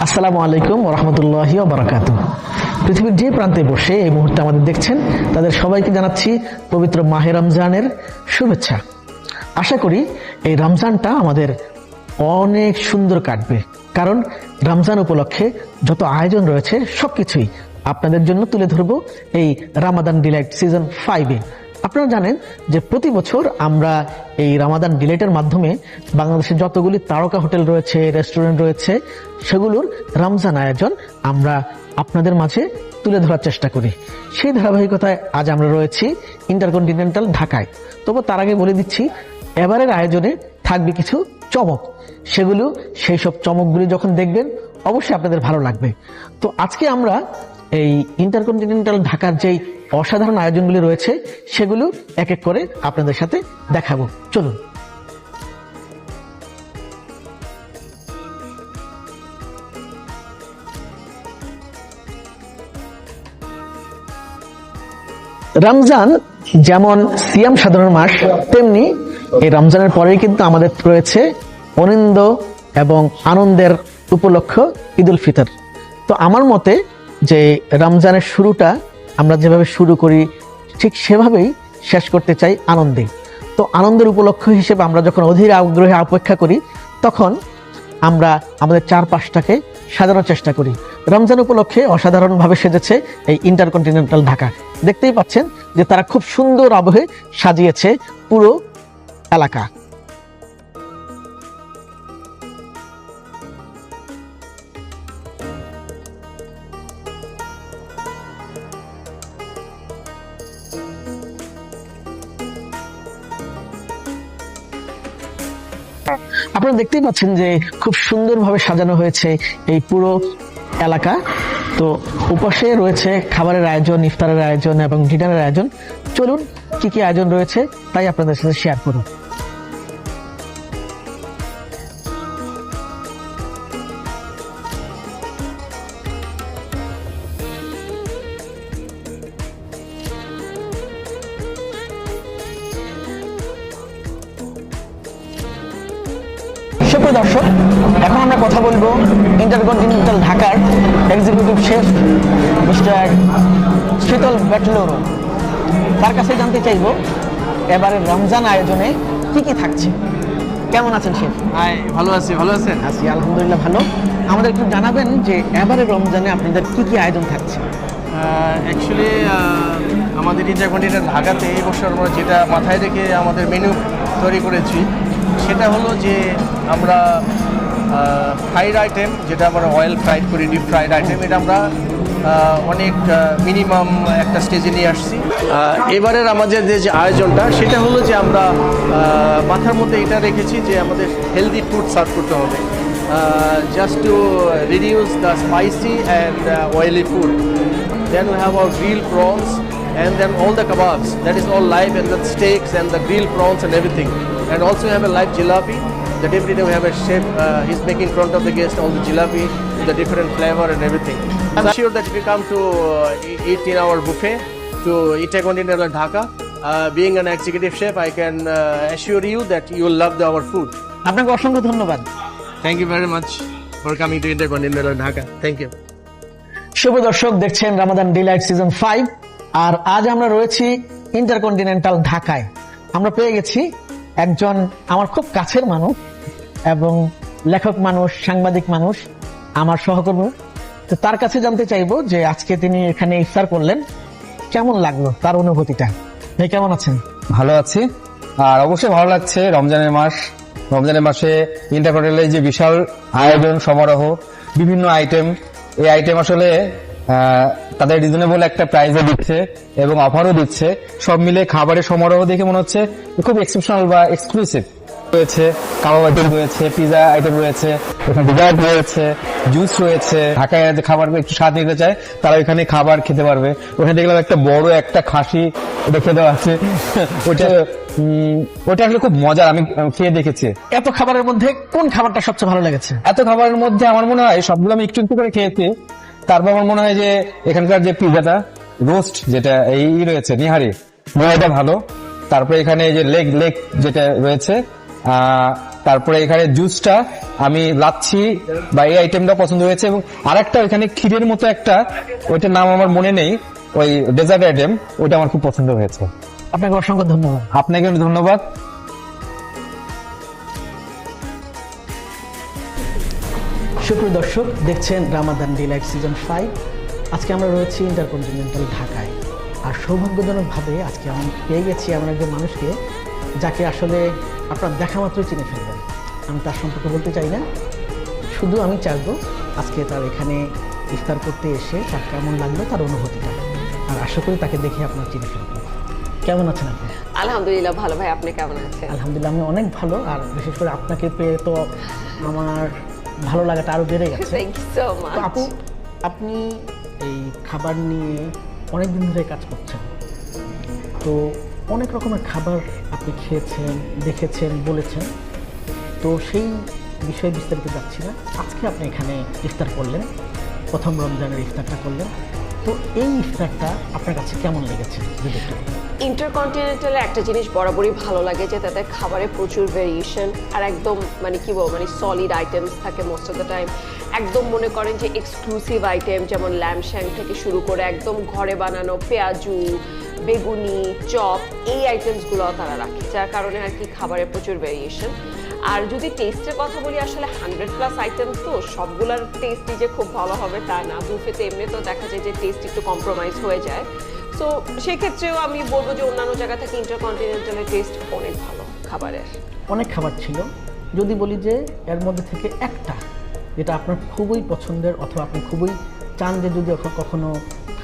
আসসালামু আলাইকুম ওয়া রাহমাতুল্লাহি ওয়া বারাকাতুহু। পৃথিবীর যে প্রান্তে বসে এই মুহূর্তে আমাদের দেখছেন তাদের সবাইকে জানাচ্ছি পবিত্র মাহে রমজানের শুভেচ্ছা। আশা করি এই রমজানটা আমাদের অনেক সুন্দর কাটবে, কারণ রমজান উপলক্ষে যত আয়োজন রয়েছে সবকিছুই আপনাদের জন্য তুলে ধরবো এই রামাদান ডিলাইট সিজন 5-এ। আপনারা জানেন যে প্রতি বছর আমরা এই রামাদান ডিলাইটের মাধ্যমে বাংলাদেশের যতগুলি তারকা হোটেল রয়েছে, রেস্টুরেন্ট রয়েছে, সেগুলোর রমজান আয়োজন আমরা আপনাদের মাঝে তুলে ধরার চেষ্টা করি। সেই ধারাবাহিকতায় আজ আমরা রয়েছি ইন্টারকন্টিনেন্টাল ঢাকায়। তবে তার আগে বলে দিচ্ছি, এবারের আয়োজনে থাকবে কিছু চমক। সেই সব চমকগুলি যখন দেখবেন অবশ্যই আপনাদের ভালো লাগবে। তো আজকে আমরা এই ইন্টারকন্টিনেন্টাল ঢাকার যেই অসাধারণ আয়োজনগুলি রয়েছে সেগুলো এক এক করে আপনাদের সাথে দেখাবো। চলুন। রমজান যেমন সিয়াম সাধনার মাস, তেমনি এই রমজানের পরেই কিন্তু আমাদের রয়েছে অনিন্দ এবং আনন্দের উপলক্ষ ঈদুল ফিতর। তো আমার মতে যে রমজানের শুরুটা আমরা যেভাবে শুরু করি ঠিক সেভাবেই শেষ করতে চাই আনন্দে। তো আনন্দের উপলক্ষ হিসেবে আমরা যখন অধীর আগ্রহে অপেক্ষা করি তখন আমরা আমাদের চারপাশটাকে সাজানোর চেষ্টা করি। রমজান উপলক্ষে অসাধারণভাবে সেজেছে এই ইন্টারকন্টিনেন্টাল ঢাকা। দেখতেই পাচ্ছেন যে তারা খুব সুন্দর আবহে সাজিয়েছে পুরো এলাকা। আপনারা দেখতেই পাচ্ছেন যে খুব সুন্দরভাবে সাজানো হয়েছে এই পুরো এলাকা। তো উপাসে রয়েছে খাবারের আয়োজন, ইফতারের আয়োজন এবং ডিনারের আয়োজন। চলুন কি কি আয়োজন রয়েছে তাই আপনাদের সাথে শেয়ার করুন। সুপ্রিয় দর্শক, এখন আমরা কথা বলবো ইন্টারকন্টিনেন্টাল ঢাকার এক্সিকিউটিভ শেফ মিস্টার শীতল ব্যাটলোর। তার কাছে জানতে চাইবো এবারের রমজান আয়োজনে কি কি থাকছে। কেমন আছেন শেফ? হাই, ভালো আছি। ভালো আছেন? আছি আলহামদুলিল্লাহ ভালো। আমাদের একটু জানাবেন যে এবারের রমজানে আপনাদের কি কি আয়োজন থাকছে। অ্যাকচুয়ালি আমাদের ইন্টারকন্টিনেন্টাল ঢাকাতে এই বছর আমরা যেটা মাথায় রেখে আমাদের মেনু তৈরি করেছি সেটা হলো যে আমরা ফ্রাইড আইটেম, যেটা আমরা অয়েল ফ্রাইড করি, ডিপ ফ্রাইড আইটেম, এটা আমরা অনেক মিনিমাম একটা স্টেজে নিয়ে আসছি। এবারের আমাদের যে আয়োজনটা সেটা হলো যে আমরা মাথার মধ্যে এটা রেখেছি যে আমাদের হেলদি ফুড সার্ভ করতে হবে, just to reduce the spicy and oily food. Then we have our grilled prawns and then all the kebabs, that is all live, and the steaks and the grilled prawns and everything. And also we have a live jalebi that every day we have a chef, he's making in front of the guest all the jalebi, the different flavor and everything. I'm sure that if you come to eat in our buffet to Intercontinental Dhaka, being an executive chef, I can assure you that you will love our food. আপনাকে অসংখ্য ধন্যবাদ। Thank you very much for coming to Intercontinental Dhaka. Thank you. শুভ দর্শক, দেখছেন Ramadan Deloitte season 5, আর আজ আমরা রয়েছি intercontinental ঢাকায়। আমরা পেয়ে গেছি একজন আমার খুব কাছের মানুষ এবং লেখক মানুষ, সাংবাদিক মানুষ, আমার সহকর্মী। তো তার কাছে জানতে চাইবো যে আজকে তিনি এখানে ইফতার করলেন, কেমন লাগলো তার অনুভূতিটা। ভাই কেমন আছেন? ভালো আছি, আর অবশ্যই ভালো লাগছে। রমজানের মাসে ইন্টারকন্টিনেন্টাল যে বিশাল আয়োজন সমারোহ, বিভিন্ন আইটেম, এই আইটেম আসলে তাদের রিজনেবল একটা প্রাইসও দিচ্ছে এবং অফারও দিচ্ছে। সব মিলে খাবারের সমারোহ দেখে মনে হচ্ছে খুব এক্সেপশনাল বা এক্সক্লুসিভ। রয়েছে কাবাব আইটেম রয়েছে, পিজা আইটেম রয়েছে, এখানে ডিজার্ট রয়েছে, জুস রয়েছে। ঢাকায় যে খাবার একটু স্বাদ নিতে চায় তারা এখানে খাবার খেতে পারবে। ওখানে দেখলাম একটা বড় একটা খাসি রেখে দেওয়া আছে, ওটা আসলে খুব মজার, আমি খেয়ে দেখেছি। এত খাবারের মধ্যে কোন খাবারটা সবচেয়ে ভালো লেগেছে? এত খাবারের মধ্যে আমার মনে হয় সবগুলো আমি একটু একটু করে খেয়েছি। তারপর আমার মনে হয় যে এখানকার যে পিজাটা, রোস্ট যেটা এই রয়েছে, নিহারি, এটা ভালো। তারপরে এখানে যে লেগ যেটা রয়েছে, তারপরে এখানে জুসটা আমি লাচ্ছি বা এই আইটেমটা পছন্দ হয়েছে, এবং আরেকটা এখানে ক্ষীরের মতো একটা, ওইটার নাম আমার মনে নেই, ওই ডেজার্ট আইটেম, ওইটা আমার খুব পছন্দ হয়েছে। আপনাকে অসংখ্য ধন্যবাদ। আপনাকে ধন্যবাদ। সুপ্রিয় দর্শক, দেখছেন রামাদান ডিলাইট সিজন 5। আজকে আমরা রয়েছি ইন্টারকন্টিনেন্টাল ঢাকায়, আর সৌভাগ্যজনকভাবে আজকে আমি পেয়ে গেছি এমন একজন মানুষকে যাকে আসলে আপনার দেখা মাত্রই চিনে ফেলবেন। আমি তার সম্পর্কে বলতে চাই না, শুধু আমি চাইবো আজকে তার এখানে ইফতার করতে এসে তার কেমন লাগলো, তার অনুভূতিটা, আর আশা করি তাকে দেখে আপনার চিনে ফেলবেন। কেমন আছেন আপনি? আলহামদুলিল্লাহ ভালো। ভাই আপনি কেমন আছেন? আলহামদুলিল্লাহ আমি অনেক ভালো, আর বিশেষ করে আপনাকে পেয়ে তো আমার ভালো লাগাটা আরো বেড়ে গেছে। থ্যাংক ইউ সো তো মাচ। আপু, আপনি এই খাবার নিয়ে অনেক দিন ধরে কাজ করছেন, তো অনেক রকমের খাবার আপনি খেয়েছেন, দেখেছেন, বলেছেন, তো সেই বিষয়ে বিস্তারিত যাচ্ছি না। আজকে আপনি এখানে ইফতার করলেন, প্রথম রমজানের ইফতারটা করলেন, তো এই ইফতারটা আপনার কাছে কেমন লেগেছে যদি একটু বলেন। ইন্টারকন্টিনেন্টালে একটা জিনিস বরাবরই ভালো লাগে যে তাদের খাবারে প্রচুর ভেরিয়েশন, আর একদম মানে কি বলবো, মানে সলিড আইটেমস থাকে মোস্ট অফ দ্য টাইম। একদম মনে করেন যে এক্সক্লুসিভ আইটেম, যেমন ল্যাম্ব শ্যাঙ্ক থেকে শুরু করে একদম ঘরে বানানো পেঁয়াজু, বেগুনি, চপ, এই আইটেমসগুলো তারা রাখে, যার কারণে আর কি খাবারে প্রচুর ভেরিয়েশন। আর যদি টেস্টের কথা বলি, আসলে 100+ আইটেম, তো সবগুলোর টেস্টই যে খুব ভালো হবে তা না। বুফেতে এমনি তো দেখা যায় যে টেস্ট একটু কম্প্রোমাইজ হয়ে যায়, সো সেক্ষেত্রেও আমি বলবো যে অন্যান্য জায়গা থেকে ইন্টারকন্টিনেন্টালের টেস্ট অনেক ভালো খাবারের। অনেক খাবার ছিল, যদি বলি যে এর মধ্যে থেকে একটা যেটা আপনার খুবই পছন্দের, অথবা আপনি খুবই চান যে যদি কখনো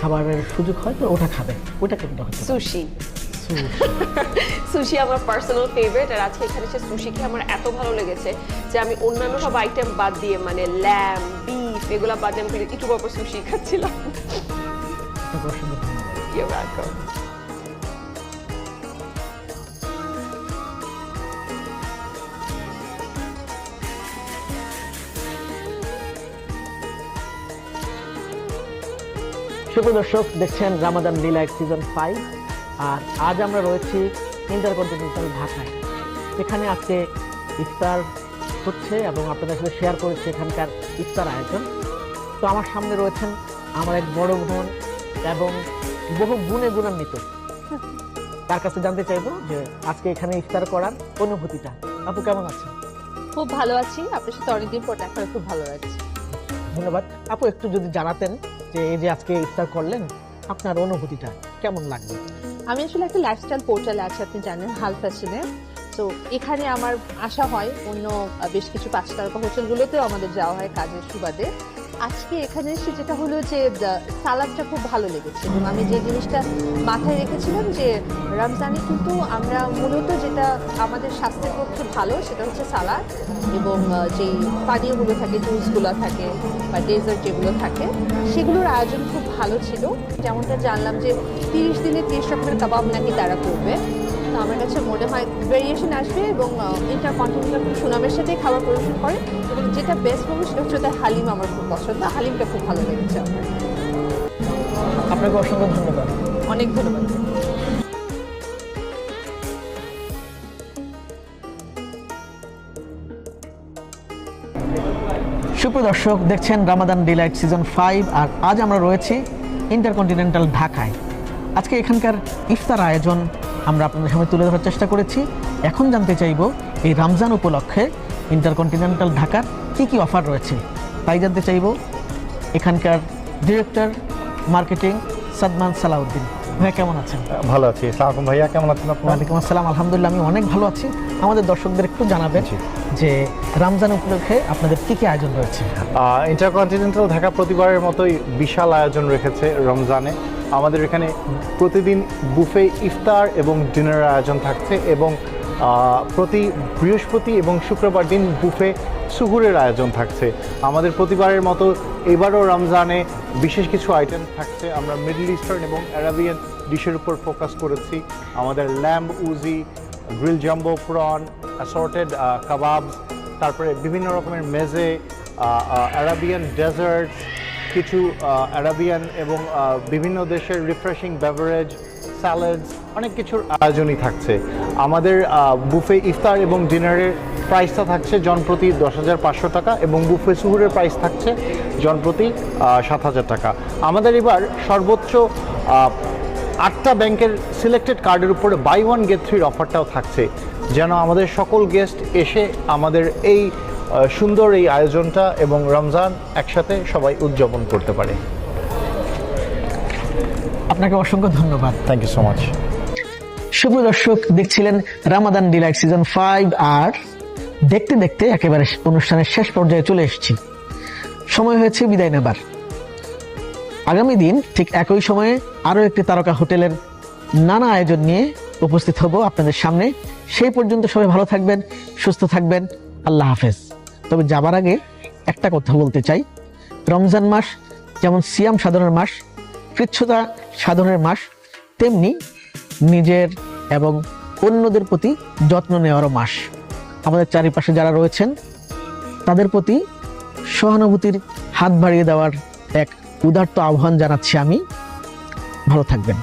খাবারের সুযোগ হয় তো ওটা খাবেন, ওইটা কোনটা হচ্ছে? সুশি। সুশি। সুশি আমার পার্সোনাল ফেভারিট, আর আজকে এখানে এসে সুশি খেয়ে আমার এত ভালো লেগেছে যে আমি অন্যান্য সব আইটেম বাদ দিয়ে, মানে ল্যাম্ব, বিফ, এগুলো বাদ দিয়ে আমি একটু পর সুশি খাচ্ছিলাম। আপনাকে অসংখ্য ধন্যবাদ। You're welcome. সুপ্রিয় দর্শক, দেখছেন রামাদান ডিলাইট সিজন 5, আর আজ আমরা রয়েছি ইন্টারকন্টিনেন্টাল ঢাকায়। এখানে আজকে ইফতার হচ্ছে এবং আপনাদের সাথে শেয়ার করেছি এখানকার ইফতার আয়োজন। তো আমার সামনে রয়েছেন আমার এক বড় বোন এবং বহু গুণে গুণান্বিত। তার কাছে জানতে চাইবো যে আজকে এখানে ইফতার করার অনুভূতিটা। আপু কেমন আছেন? খুব ভালো আছি, আপনার সাথে অনেকদিন পর দেখা হয়ে খুব ভালো লাগছে। ধন্যবাদ। আপু একটু যদি জানাতেন যে এই যে আজকে ইফতার করলেন, আপনার অনুভূতিটা কেমন লাগবে? আমি আসলে একটা লাইফস্টাইল পোর্টালে আছি, আপনি জানেন, হাল ফ্যাশনে। তো এখানে আমার আসা হয়, অন্য বেশ কিছু 5 তারকা হোটেলগুলোতেও আমাদের যাওয়া হয় কাজের সুবাদে। আজকে এখানে এসে যেটা হলো যে সালাদটা খুব ভালো লেগেছে, এবং আমি যে জিনিসটা মাথায় রেখেছিলাম যে রমজানে কিন্তু আমরা মূলত যেটা আমাদের স্বাস্থ্যের পক্ষে ভালো সেটা হচ্ছে সালাদ, এবং যেই পানীয়গুলো থাকে, জুসগুলো থাকে বা ডেজার্ট যেগুলো থাকে, সেগুলোর আয়োজন খুব ভালো ছিল। যেমনটা জানলাম যে 30 দিনে 30 রকমের কাবাব নাকি তারা করবে। তো আমার কাছে মনে হয় ভেরিয়েশন আসবে, এবং ইন্টারকন্টিনেন্টাল খুব সুনামের সাথে খাবার পরিবেশন করে, এবং যেটা বেস্ট হবে সেটা হচ্ছে তার হালিম। আমার খুব পছন্দ, হালিমটা খুব ভালো লেগেছে আমার। আপনাকে অসংখ্য ধন্যবাদ। অনেক ধন্যবাদ। সুপ্রিয় দর্শক, দেখছেন রামাদান ডিলাইট সিজন 5, আর আজ আমরা রয়েছি ইন্টারকন্টিনেন্টাল ঢাকায়। আজকে এখানকার ইফতার আয়োজন আমরা আপনাদের সামনে তুলে ধরার চেষ্টা করেছি। এখন জানতে চাইব এই রমজান উপলক্ষে ইন্টারকন্টিনেন্টাল ঢাকার কি কি অফার রয়েছে, তাই জানতে চাইব এখানকার ডিরেক্টর মার্কেটিং সাদমান সালাউদ্দিন। ভাইয়া কেমন আছেন? ভালো আছি। আসসালামু ভাইয়া, কেমন আছেন আপনি? ওয়ালাইকুম আসসালাম, আলহামদুলিল্লাহ আমি অনেক ভালো আছি। আমাদের দর্শকদের একটু জানাবেন যে রমজান উপলক্ষে আপনাদের কি কি আয়োজন রয়েছে? ইন্টারকন্টিনেন্টাল ঢাকা প্রতিবারের মতোই বিশাল আয়োজন রেখেছে রমজানে। আমাদের এখানে প্রতিদিন বুফে ইফতার এবং ডিনারের আয়োজন থাকছে, এবং প্রতি বৃহস্পতি এবং শুক্রবার দিন বুফে সুহুরের আয়োজন থাকছে। আমাদের প্রতিবারের মতো এবারও রমজানে বিশেষ কিছু আইটেম থাকছে। আমরা মিডল ইস্টার্ন এবং অ্যারাবিয়ান ডিশের উপর ফোকাস করেছি। আমাদের lamb ouzi, grill jumbo prawn, assorted kebabs, তারপরে বিভিন্ন রকমের মেজে, অ্যারাবিয়ান ডেজার্ট, কিছু অ্যারাবিয়ান এবং বিভিন্ন দেশের রিফ্রেশিং বেভারেজ, স্যালাডস, অনেক কিছুর আয়োজনই থাকছে। আমাদের বুফে ইফতার এবং ডিনারের প্রাইসটা থাকছে জনপ্রতি 10,500 টাকা এবং বুফে সুহুরের প্রাইস থাকছে জনপ্রতি 7,000 টাকা। আমাদের এবার সর্বোচ্চ 8টা ব্যাংকের সিলেক্টেড কার্ডের উপরে বাই ওয়ান গেট থ্রির অফারটাও থাকছে, যেন আমাদের সকল গেস্ট এসে আমাদের এই সুন্দর এই আয়োজনটা এবং রমজান একসাথে সবাই উদযাপন করতে পারে। আপনাকে অসংখ্য ধন্যবাদ। Thank you so much. সুপ্রিয় দর্শক, দেখছিলেন রামাদান ডিলাইট সিজন 5, আর দেখতে দেখতে একেবারে অনুষ্ঠানের শেষ পর্যায়ে চলে এসেছি। সময় হয়েছে বিদায় নেবার। আগামী দিন ঠিক একই সময়ে আরও একটি তারকা হোটেলের নানা আয়োজন নিয়ে উপস্থিত হব আপনাদের সামনে। সেই পর্যন্ত সবাই ভালো থাকবেন, সুস্থ থাকবেন। আল্লাহ হাফেজ। তবে যাবার আগে একটা কথা বলতে চাই, রমজান মাস যেমন সিয়াম সাধনের মাস, কৃচ্ছতা সাধনের মাস, তেমনি নিজের এবং অন্যদের প্রতি যত্ন নেওয়ারও মাস। আমাদের চারিপাশে যারা রয়েছেন তাদের প্রতি সহানুভূতির হাত বাড়িয়ে দেওয়ার এক উদাত্ত আহ্বান জানাচ্ছি আমি। ভালো থাকবেন।